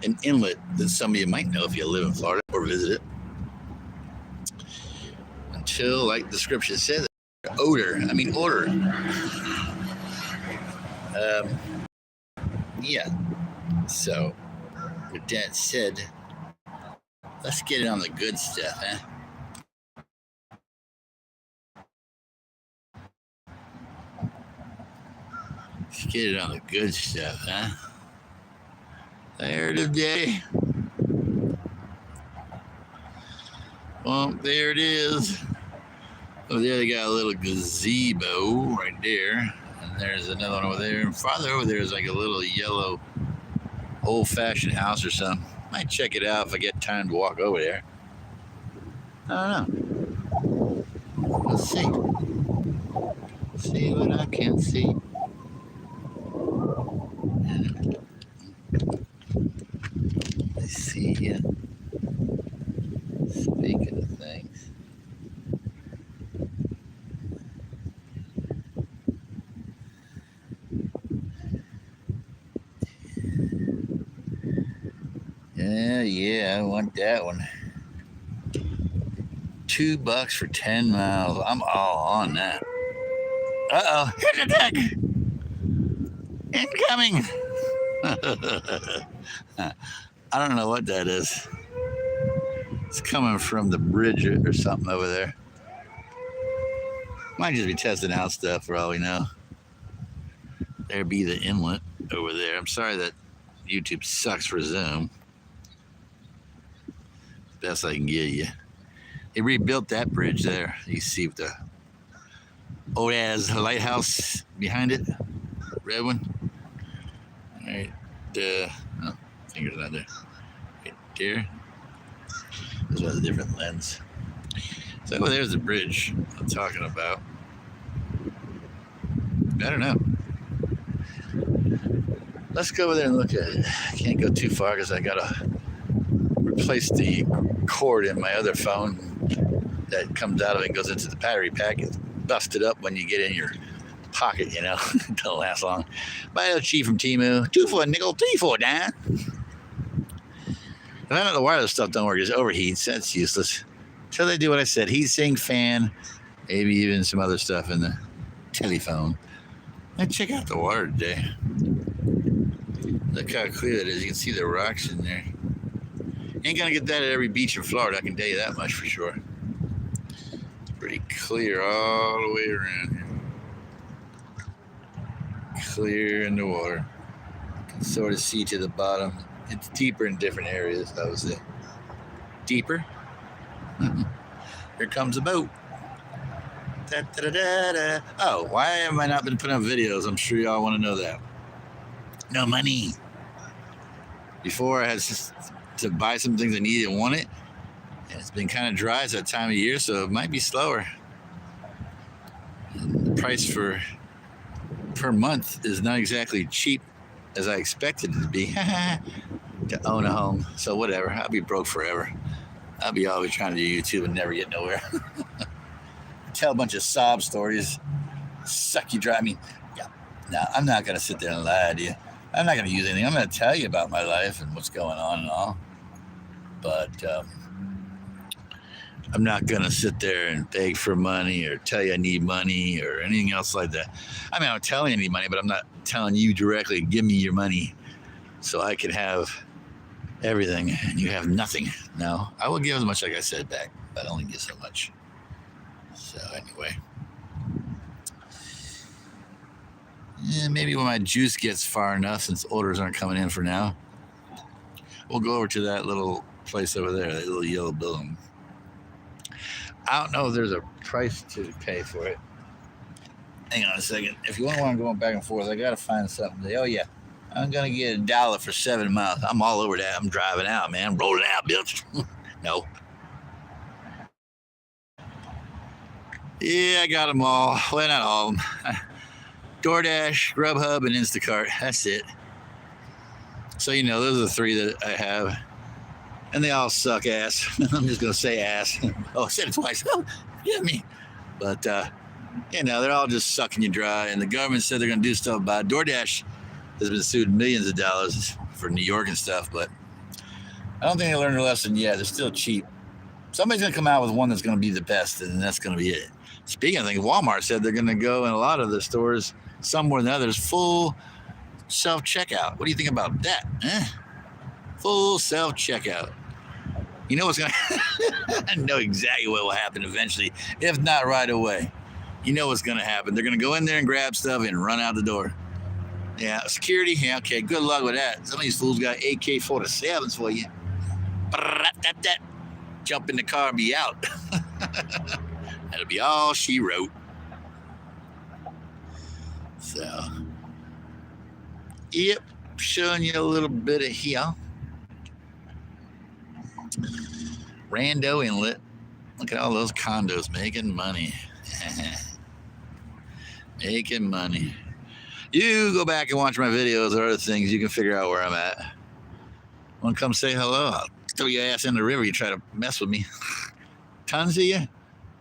an inlet that some of you might know if you live in Florida or visit it. Until, like the description says, odor. Yeah. So, with that said, let's get it on the good stuff, huh? Let's get it on the good stuff, huh? There today. Well, there it is. Oh, there they got a little gazebo right there. And there's another one over there. And farther over there is like a little yellow old-fashioned house or something. Might check it out if I get time to walk over there. I don't know. Let's see. See what I can see. Let's see here. Speaking of things. Yeah, I want that one. $2 for 10 miles. I'm all on that. Uh-oh, hit the deck! Incoming! I don't know what that is. It's coming from the bridge or something over there. Might just be testing out stuff for all we know. There be the inlet over there. I'm sorry that YouTube sucks for Zoom. Best I can get you. They rebuilt that bridge there. You see with the old ass lighthouse behind it. Red one. Right. No, finger's not there. Right there. This was a different lens. So there's the bridge I'm talking about. I don't know. Let's go over there and look at it. I can't go too far because I gotta replace the cord in my other phone that comes out of it and goes into the battery pack. It's busted up when you get in your pocket, you know. It don't last long. Buy a cheap from Temu. 2 for a nickel, 3 for a dime. And I know the wireless stuff don't work. It overheats. That's useless. So they do what I said. Heat sink, fan, maybe even some other stuff in the telephone. And check out the water today. Look how clear it is. You can see the rocks in there. Ain't gonna get that at every beach in Florida, I can tell you that much for sure. It's pretty clear all the way around here. Clear in the water. You can sort of see to the bottom. It's deeper in different areas, I would say. Deeper. Here comes a boat. Da, da, da, da. Oh, why have I not been putting up videos? I'm sure y'all want to know that. No money. Before I had to buy some things I needed and wanted, and it's been kind of dry. It's that time of year, so it might be slower. And the price per month is not exactly cheap as I expected it to be to own a home. So whatever, I'll be broke forever. I'll be always trying to do YouTube and never get nowhere. Tell a bunch of sob stories, suck you dry. I mean, yeah, no, I'm not gonna sit there and lie to you. I'm not gonna use anything. I'm gonna tell you about my life and what's going on and all. But I'm not gonna sit there and beg for money or tell you I need money or anything else like that. I mean, I'm telling you I need money, but I'm not telling you directly, give me your money so I can have everything and you have nothing. No, I will give as much like I said back, but I only give so much. So anyway. Yeah, maybe when my juice gets far enough, since orders aren't coming in for now, we'll go over to that little place over there, that little yellow building. I don't know if there's a price to pay for it. Hang on a second. If you want to go back and forth, I got to find something. Oh, yeah. I'm going to get $1 for 7 miles. I'm all over that. I'm driving out, man. Rolling out, bitch. No. Yeah, I got them all. Well, not all of them. DoorDash, Grubhub, and Instacart. That's it. So, you know, those are the 3 that I have. And they all suck ass. I'm just going to say ass. Oh, I said it twice. Oh, forgive me. But, you know, they're all just sucking you dry. And the government said they're going to do stuff about it. DoorDash has been sued millions of dollars for New York and stuff. But I don't think they learned their lesson yet. They're still cheap. Somebody's going to come out with one that's going to be the best, and that's going to be it. Speaking of things, Walmart said they're going to go in a lot of the stores, some more than others, full self-checkout. What do you think about that? Full self-checkout. You know what's going to I know exactly what will happen eventually, if not right away. You know what's going to happen. They're going to go in there and grab stuff and run out the door. Yeah, security, yeah, okay, good luck with that. Some of these fools got AK-47s for you. Jump in the car and be out. That'll be all she wrote. So, yep, showing you a little bit of here. Rando Inlet. Look at all those condos making money. Making money. You go back and watch my videos or other things, you can figure out where I'm at. Want to come say hello? I'll throw your ass in the river. You try to mess with me. Tons of you.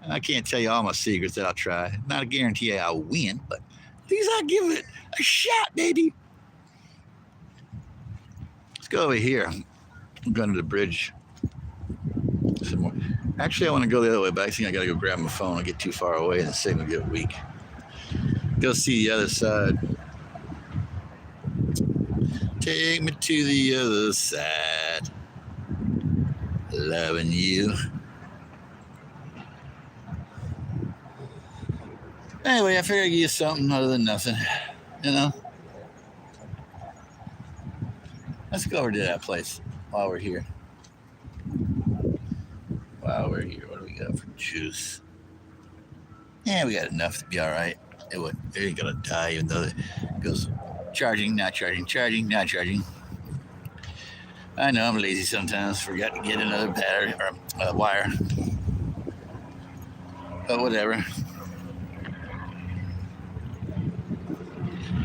I can't tell you all my secrets that I'll try. Not a guarantee I'll win, but at least I'll give it a shot, baby. Let's go over here. I'm going to the bridge. Some more. Actually, I want to go the other way, but I think I got to go grab my phone. I'll get too far away and the signal get weak. Go see the other side. Take me to the other side. Loving you. Anyway, I figured I'd give you something other than nothing. You know? Let's go over to that place while we're here. What do we got for juice? Yeah, we got enough to be all right. It ain't gonna die, even though it goes charging, not charging, charging, not charging. I know I'm lazy sometimes. Forgot to get another battery or wire. But whatever.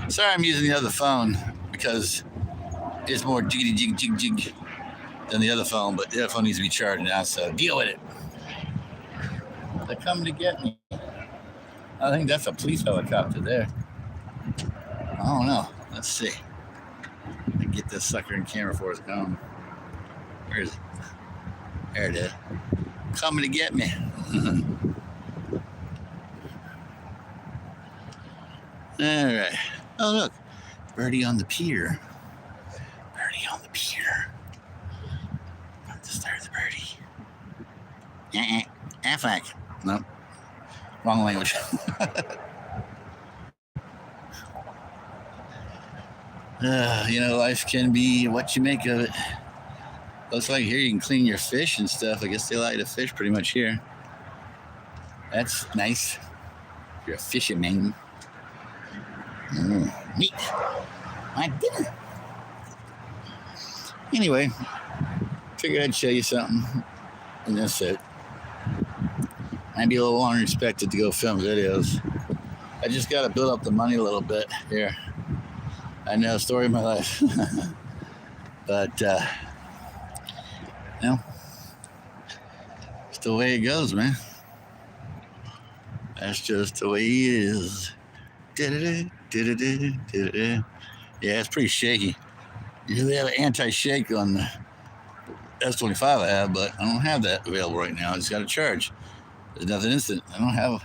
Sorry, I'm using the other phone because it's more jiggity jig jig jig than the other phone, but the other phone needs to be charged now, so deal with it. They're coming to get me. I think that's a police helicopter there. I don't know. Let's see. I get this sucker in camera before it's gone. Where is it? There it is. Coming to get me. All right. Oh, look. Birdie on the pier. Birdie on the pier. About to start the birdie. Affleck. Nope. Wrong language. Life can be what you make of it. Looks like here you can clean your fish and stuff. I guess they like to fish pretty much here. That's nice. If you're a fisherman. Meat. My dinner. Anyway, figured I'd show you something. And that's it. Might be a little unexpected to go film videos. I just got to build up the money a little bit here. I know, story of my life. But, it's the way it goes, man. That's just the way it is. Yeah, it's pretty shaky. Usually have an anti-shake on the S25 I have, but I don't have that available right now. I just got to charge. There's nothing instant. I don't have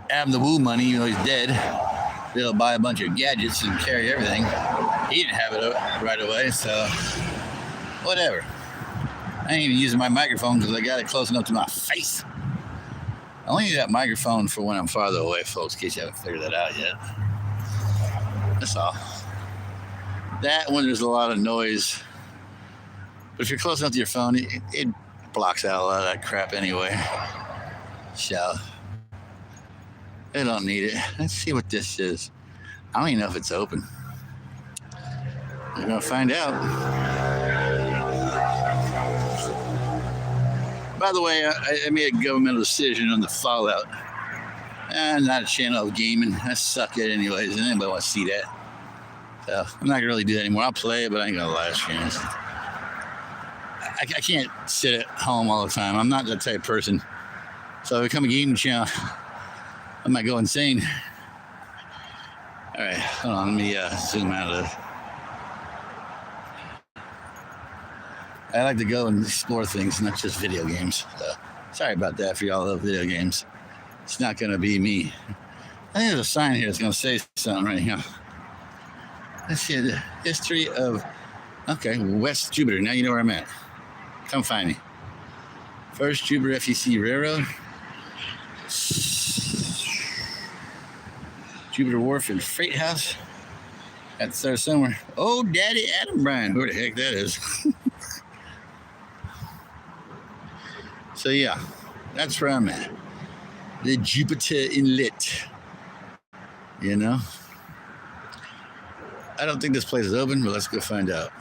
Adam the Woo money, even though he's dead. Be able to buy a bunch of gadgets and carry everything. He didn't have it right away, so whatever. I ain't even using my microphone because I got it close enough to my face. I only need that microphone for when I'm farther away, folks, in case you haven't figured that out yet. That's all. That when there's a lot of noise. But if you're close enough to your phone, it blocks out a lot of that crap anyway. So, I don't need it. Let's see what this is. I don't even know if it's open. We're going to find out. By the way, I made a governmental decision on the Fallout. I'm not a channel of gaming. I suck at it anyways, and anybody want to see that. So I'm not going to really do that anymore. I'll play it, but I ain't going to live stream it. I can't sit at home all the time. I'm not that type of person. So if I become a gaming channel, I might go insane. All right, hold on. Let me zoom out of this. I like to go and explore things, not just video games. Sorry about that for y'all who love video games. It's not going to be me. I think there's a sign here that's going to say something right here. Let's see the history of, okay, West Jupiter. Now you know where I'm at. Come find me. First Jupiter FEC Railroad. Jupiter Wharf and Freight House. That's there somewhere. Oh, Daddy Adam Bryan. Who the heck that is? So yeah, that's where I'm at. The Jupiter Inlet. You know? I don't think this place is open, but let's go find out.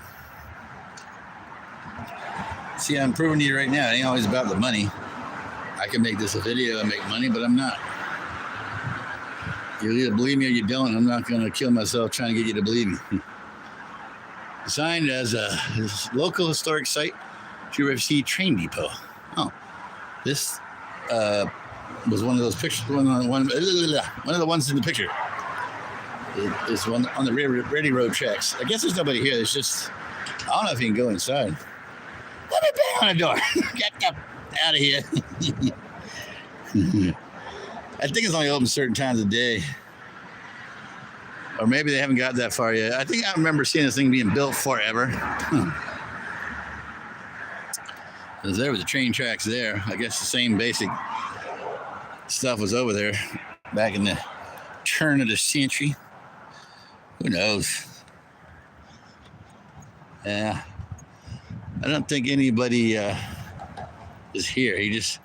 See, I'm proving to you right now, it ain't always about the money. I can make this a video and make money, but I'm not. You either believe me or you don't. I'm not going to kill myself trying to get you to believe me. Signed as a local historic site, UFC Train Depot. Oh, this was one of those pictures. One of the ones in the picture. It's one on the ready road tracks. I guess there's nobody here. There's just, I don't know if you can go inside. Let me bang on the door. Get out of here. I think it's only open certain times of day. Or maybe they haven't got that far yet. I think I remember seeing this thing being built forever. Because there was the train tracks there. I guess the same basic stuff was over there back in the turn of the century. Who knows? Yeah. I don't think anybody is here. He just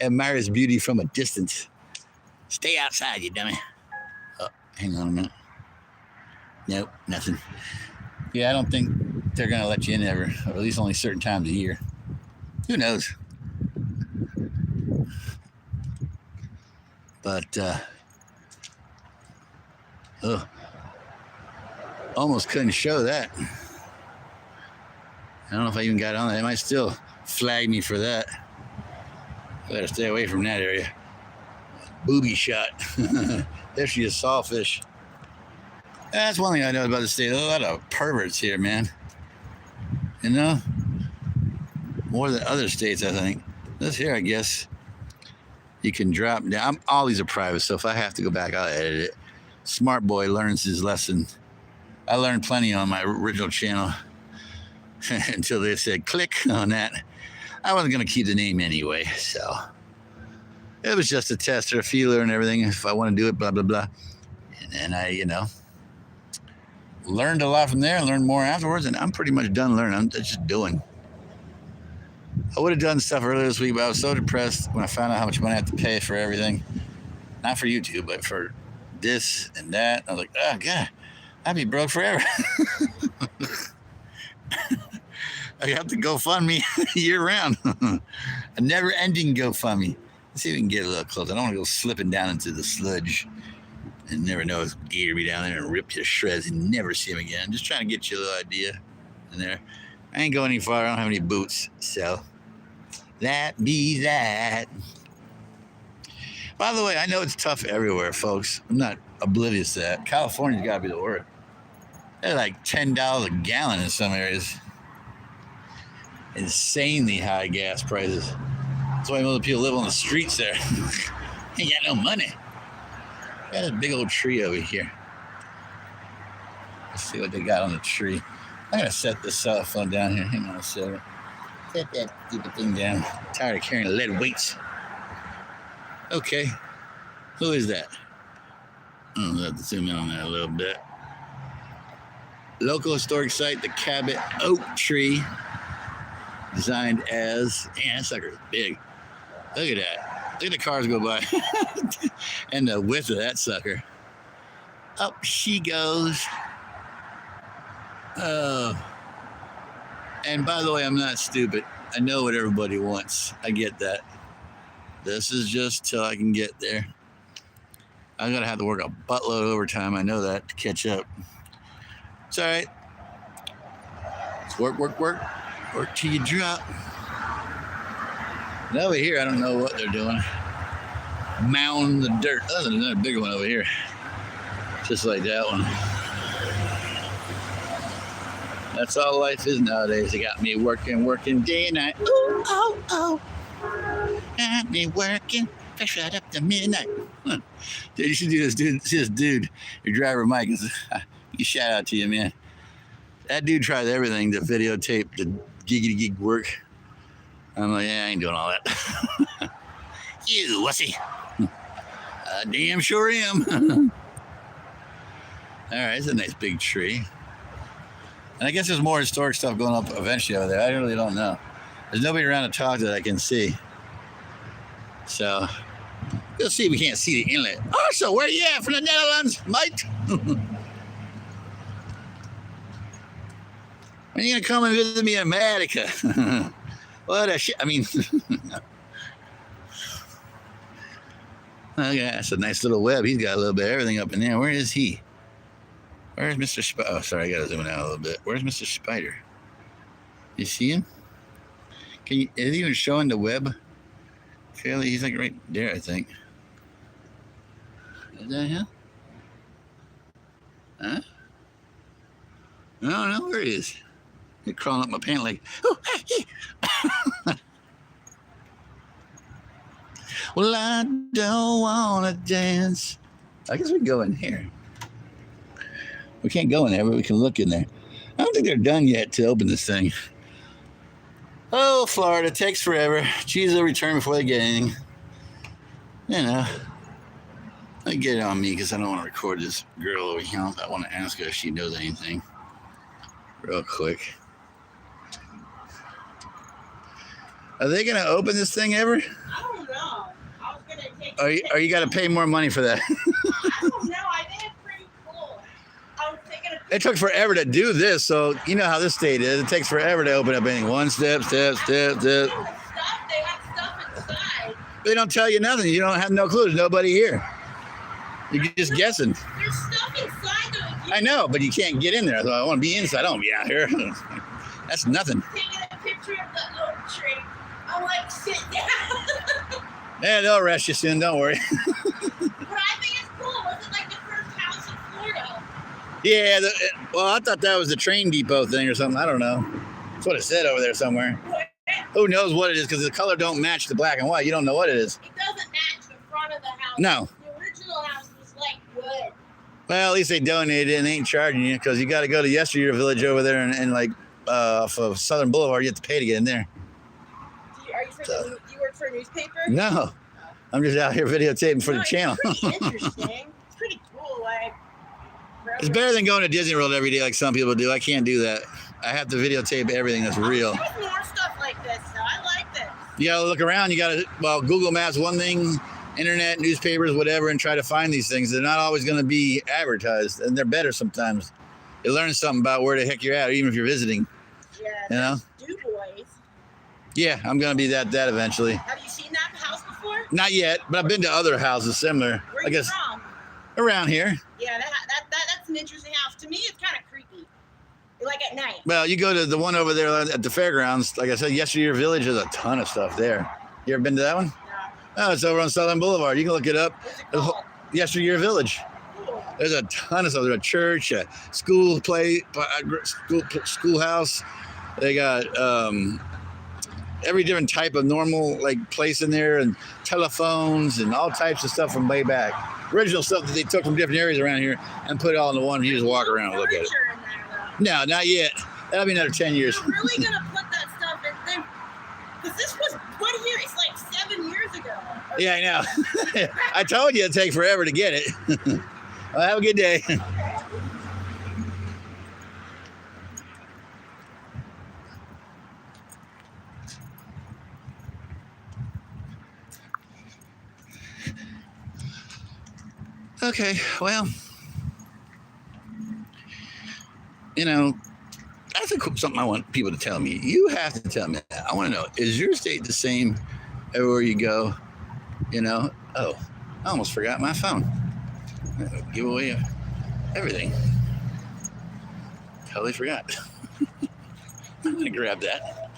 admires beauty from a distance. Stay outside, you dummy. Oh, hang on a minute. Nope, nothing. Yeah, I don't think they're going to let you in ever, or at least only certain times a year. Who knows? But, almost couldn't show that. I don't know if I even got on that. They might still flag me for that. I better stay away from that area. Booby shot. There she is, sawfish. That's one thing I know about the state. There's a lot of perverts here, man. You know? More than other states, I think. This here, I guess, you can drop down. All these are private, so if I have to go back, I'll edit it. Smart boy learns his lesson. I learned plenty on my original channel. Until they said click on that. I wasn't going to keep the name anyway, so it was just a tester, a feeler and everything. If I want to do it, blah, blah, blah. And then I, learned a lot from there, learned more afterwards, and I'm pretty much done learning. I'm just doing. I would have done stuff earlier this week, but I was so depressed when I found out how much money I have to pay for everything. Not for YouTube, but for this and that. I was like, oh, God, I'd be broke forever. I have to GoFundMe year round. A never-ending GoFundMe. Let's see if we can get a little closer. I don't want to go slipping down into the sludge and never know if gator be down there and rip you to shreds and never see him again. I'm just trying to get you a little idea in there. I ain't going any far. I don't have any boots, so that be that. By the way, I know it's tough everywhere, folks. I'm not oblivious to that. California's got to be the word. They're like $10 a gallon in some areas. Insanely high gas prices. That's why most people live on the streets there. Ain't got no money. Got a big old tree over here. Let's see what they got on the tree. I'm gonna set this cell phone down here. Hang on a second. Set that stupid thing down. I'm tired of carrying lead weights. Okay. Who is that? I'll have to zoom in on that a little bit. Local historic site, the Cabot Oak Tree. Designed as, man, that sucker is big. Look at that. Look at the cars go by. And the width of that sucker. Up she goes. Oh. And by the way, I'm not stupid. I know what everybody wants. I get that. This is just till I can get there. I'm going to have to work a buttload of overtime. I know that to catch up. It's all right. It's work, work, work. Work till you drop. And over here, I don't know what they're doing. Mound the dirt. Oh, there's another bigger one over here. Just like that one. That's all life is nowadays. They got me working day and night. Ooh, oh, oh. Got me working fresh right up to midnight. Huh. Dude, you should do this, dude. See this dude, your driver Mike. You shout out to you, man. That dude tries everything to videotape the giggity gig work. I'm like, yeah, I ain't doing all that. You wussy. I damn sure am. All right, it's a nice big tree. And I guess there's more historic stuff going up eventually over there. I really don't know. There's nobody around to talk to that I can see. So, we'll see if we can't see the inlet. Oh, so where you at? From the Netherlands, mate? When are you going to come and visit me in America? What a shit. I mean, okay, that's a nice little web. He's got a little bit of everything up in there. Where is he? Where's Mr. Spider? Oh, sorry, I got to zoom it out a little bit. Where's Mr. Spider? You see him? Is he even showing the web? Clearly, he's like right there, I think. Is that him? Huh? I don't know where he is. He's crawling up my pant leg. Oh, hey. Well, I don't want to dance. I guess we can go in here. We can't go in there, but we can look in there. I don't think they're done yet to open this thing. Oh, Florida, takes forever. Cheese will return before they get anything. You know, they get it on me because I don't want to record this girl over here. I want to ask her if she knows anything real quick. Are they going to open this thing ever? I don't know. I was going to take Or you got to pay more money for that? I don't know. I think it's pretty cool. I was thinking of It took forever to do this, so you know how this state is. It takes forever to open up anything. One step. stuff. They have stuff inside. They don't tell you nothing. You don't have no clue. There's nobody here. You're just guessing. There's stuff inside though. I know, but you can't get in there. So I want to be inside. I don't want to be out here. That's nothing. Taking a picture of the oak tree. I'm like, sit down. Yeah, they'll arrest you soon. Don't worry. But I think it's cool. Was it like the first house in Florida? Yeah. Well, I thought that was the train depot thing or something. I don't know. That's what it said over there somewhere. Who knows what it is? Because the color don't match the black and white. You don't know what it is. It doesn't match the front of the house. No. The original house was like wood. Well, at least they donated it and they ain't charging you because you got to go to Yesteryear Village over there and like off of Southern Boulevard. You have to pay to get in there. Do you work for a newspaper? No. I'm just out here videotaping for the channel. It's pretty interesting. It's pretty cool. Like, It's better than going to Disney World every day like some people do. I can't do that. I have to videotape everything that's real. There's more stuff like this, so I like this. You got to look around. You got to, well, Google Maps, one thing, internet, newspapers, whatever, and try to find these things. They're not always going to be advertised, and they're better sometimes. You learn something about where the heck you're at, even if you're visiting. Yeah. You know? Du Bois. Yeah, I'm going to be that eventually. Have you seen that house before? Not yet, but I've been to other houses similar. Where I you guess from? around here. Yeah, that's an interesting house. To me, it's kind of creepy. Like at night. Well, you go to the one over there at the fairgrounds. Like I said, Yesteryear Village, there's a ton of stuff there. You ever been to that one? No. Oh, it's over on Southern Boulevard. You can look it up. What's it called? Yesteryear Village. Cool. There's a ton of stuff. There's a church, a schoolhouse. They got every different type of normal like place in there, and telephones and all types of stuff from way back. Original stuff that they took from different areas around here and put it all into one. You just walk around and look at it. Furniture in there, though. No, not yet. That'll be another 10 years. You're really gonna put that stuff in there? Because this was what year? It's like 7 years ago. Yeah, I know. I told you it'd take forever to get it. Well, have a good day. Okay, well, you know, that's something I want people to tell me. You have to tell me that. I want to know, is your state the same everywhere you go? You know, oh, I almost forgot my phone. Give away everything. Totally forgot. I'm going to grab that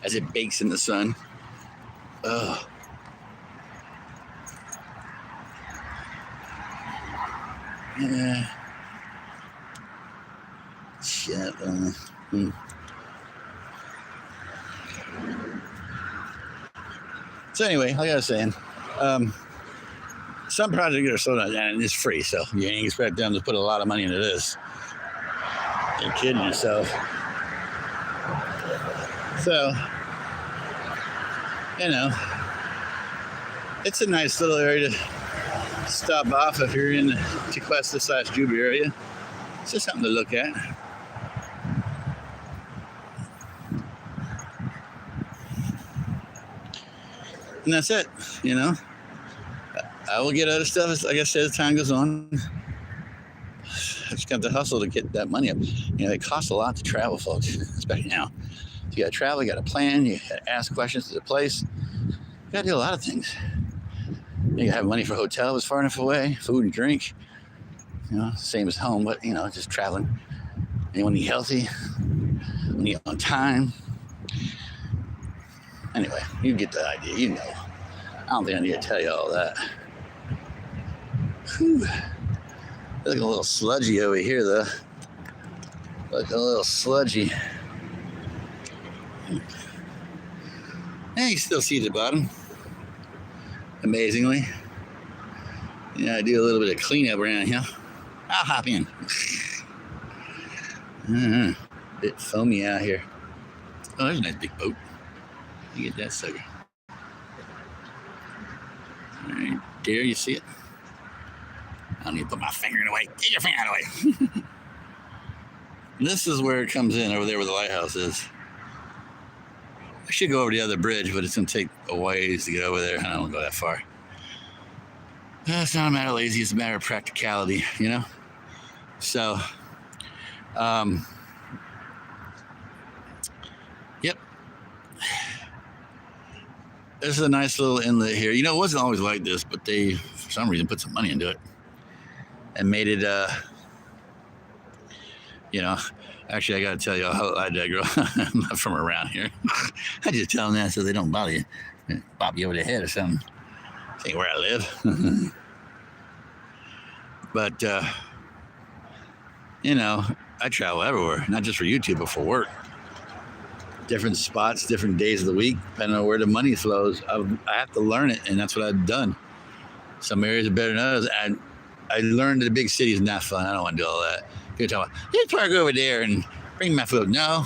as it bakes in the sun. Ugh. Yeah. shit. So anyway, like I was saying, some projects are sold out and it's free, so you ain't expect them to put a lot of money into this. You're kidding yourself. So, you know, it's a nice little area to stop off if you're in the Tequesta/Juba area. It's just something to look at. And that's it, you know. I will get other stuff, like I said, as time goes on. I just got to hustle to get that money up. You know, it costs a lot to travel, folks, especially now. You got to travel, you got to plan, you got to ask questions to the place. You got to do a lot of things. You got to have money for hotels far enough away, food and drink. You know, same as home, but, you know, just traveling. And you want to eat healthy, you want to eat on time. Anyway, you get the idea, you know. I don't think I need to tell you all that. Whew. Looking a little sludgy over here, though. Looking a little sludgy. Yeah, you still see the bottom. Amazingly. Yeah, I do a little bit of cleanup around here. I'll hop in. Bit foamy out here. Oh, there's a nice big boat. You get that sucker. Right there, you see it? I don't need to put my finger in the way. Get your finger out of the way. This is where it comes in, over there where the lighthouse is. I should go over the other bridge, but it's going to take a ways to get over there. I don't want to go that far. It's not a matter of lazy, it's a matter of practicality, you know? So, yep. This is a nice little inlet here. You know, it wasn't always like this, but they, for some reason, put some money into it and made it, you know, actually, I got to tell you how I grow. I'm not from around here. I just tell them that so they don't bother you, bop you over the head or something. This ain't where I live. But, you know, I travel everywhere, not just for YouTube, but for work. Different spots, different days of the week, depending on where the money flows. I have to learn it, and that's what I've done. Some areas are better than others. I learned that the big city is not fun. I don't want to do all that. You're talking about, you park over there and bring my food. No,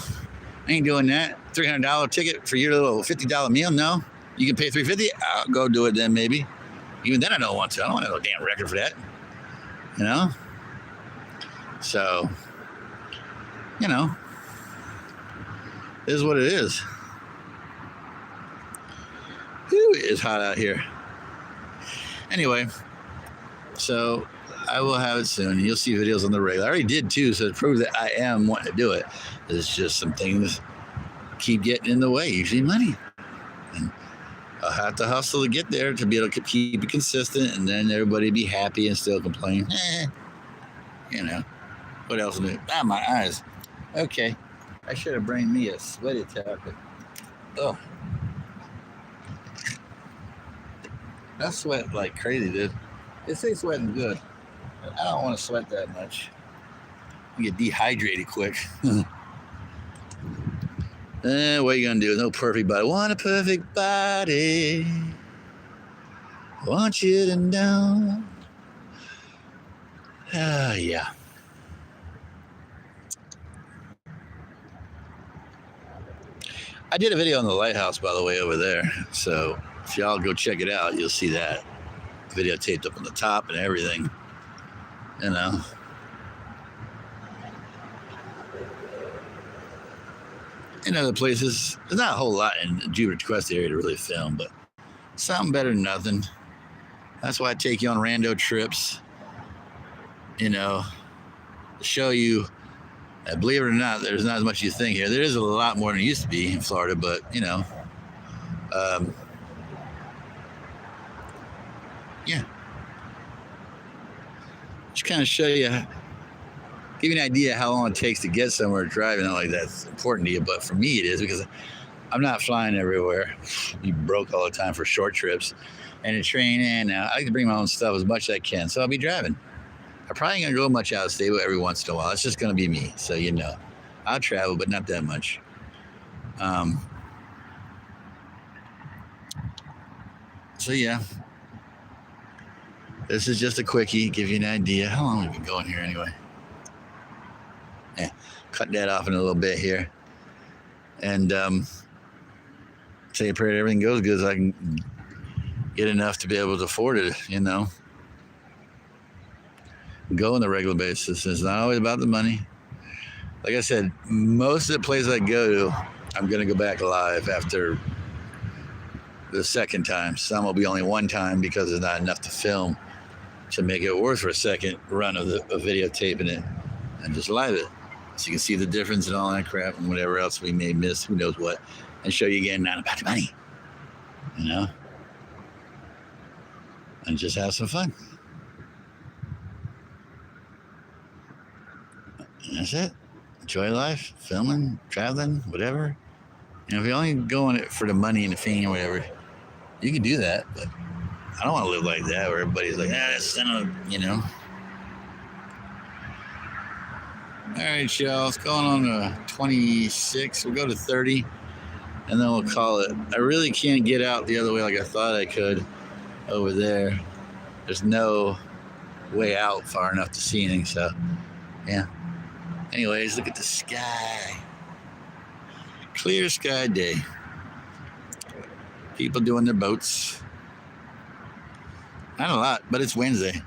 I ain't doing that. $300 ticket for your little $50 meal? No. You can pay $350? I'll go do it then, maybe. Even then, I don't want to. I don't want to have a damn record for that. You know? So, you know, it is what it is. Whew, it is hot out here. Anyway, so I will have it soon. You'll see videos on the regular. I already did too, so it proves that I am wanting to do it. There's just some things keep getting in the way, usually money. And I'll have to hustle to get there to be able to keep it consistent, and then everybody be happy and still complain. You know, what else? My eyes. Okay, I should have brought me a sweaty towel. Oh, I sweat like crazy, dude. It say sweating good. I don't want to sweat that much. I get dehydrated quick. What are you gonna do? No perfect body. Want a perfect body. Want you to know. Yeah. I did a video on the lighthouse, by the way, over there. So if y'all go check it out, you'll see that video taped up on the top and everything. You know. In other places, there's not a whole lot in the Juba Tequesta area to really film, but something better than nothing. That's why I take you on rando trips, you know, to show you that, believe it or not, there's not as much as you think here. There is a lot more than it used to be in Florida, but, you know, yeah. Just kind of show you, give you an idea how long it takes to get somewhere driving. Not like that's important to you, but for me it is, because I'm not flying everywhere. You broke all the time for short trips. And the train, and I like to bring my own stuff as much as I can, so I'll be driving. I probably ain't gonna go much out of state, but every once in a while. It's just gonna be me, so you know. I'll travel, but not that much. So yeah, this is just a quickie, give you an idea. How long have we been going here anyway? Yeah, cut that off in a little bit here, and say a prayer that everything goes good, so I can get enough to be able to afford it. You know, go on a regular basis. It's not always about the money. Like I said, most of the places I go to, I'm gonna go back live after the second time. Some will be only one time because there's not enough to film to make it worth for a second run of videotaping it and just live it. So you can see the difference and all that crap and whatever else we may miss, who knows what, and show you again, not about the money, you know, and just have some fun. And that's it. Enjoy life, filming, traveling, whatever. And if you're only going it for the money and the fame or whatever, you can do that, but I don't want to live like that where everybody's like, that's, you know. All right, y'all, it's going on to 26. We'll go to 30, and then we'll call it. I really can't get out the other way like I thought I could over there. There's no way out far enough to see anything, so, yeah. Anyways, look at the sky. Clear sky day. People doing their boats. Not a lot, but it's Wednesday.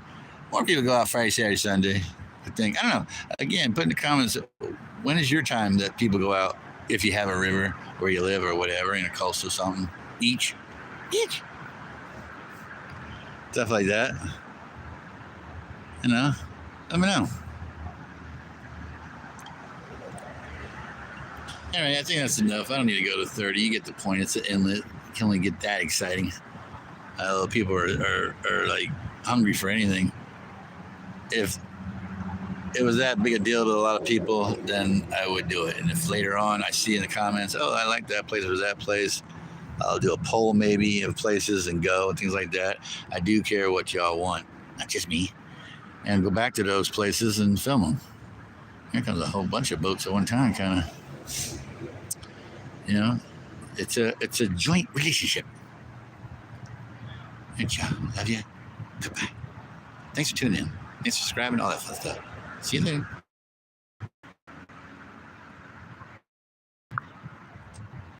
More people go out Friday, Saturday, Sunday. I think. I don't know. Again, put in the comments, when is your time that people go out if you have a river where you live or whatever, in a coast or something? Beach. Stuff like that. You know, let me know. All right, I think that's enough. I don't need to go to 30. You get the point. It's an inlet. You can only get that exciting. People are like hungry for anything. If it was that big a deal to a lot of people, then I would do it. And if later on I see in the comments, oh, I like that place or that place, I'll do a poll maybe of places and go and things like that. I do care what y'all want, not just me. And go back to those places and film them. Here comes a whole bunch of boats at one time, kind of. You know, it's a joint relationship. Good job. Love you. Goodbye. Thanks for tuning in. Thanks for subscribing, all that fun stuff. See you later.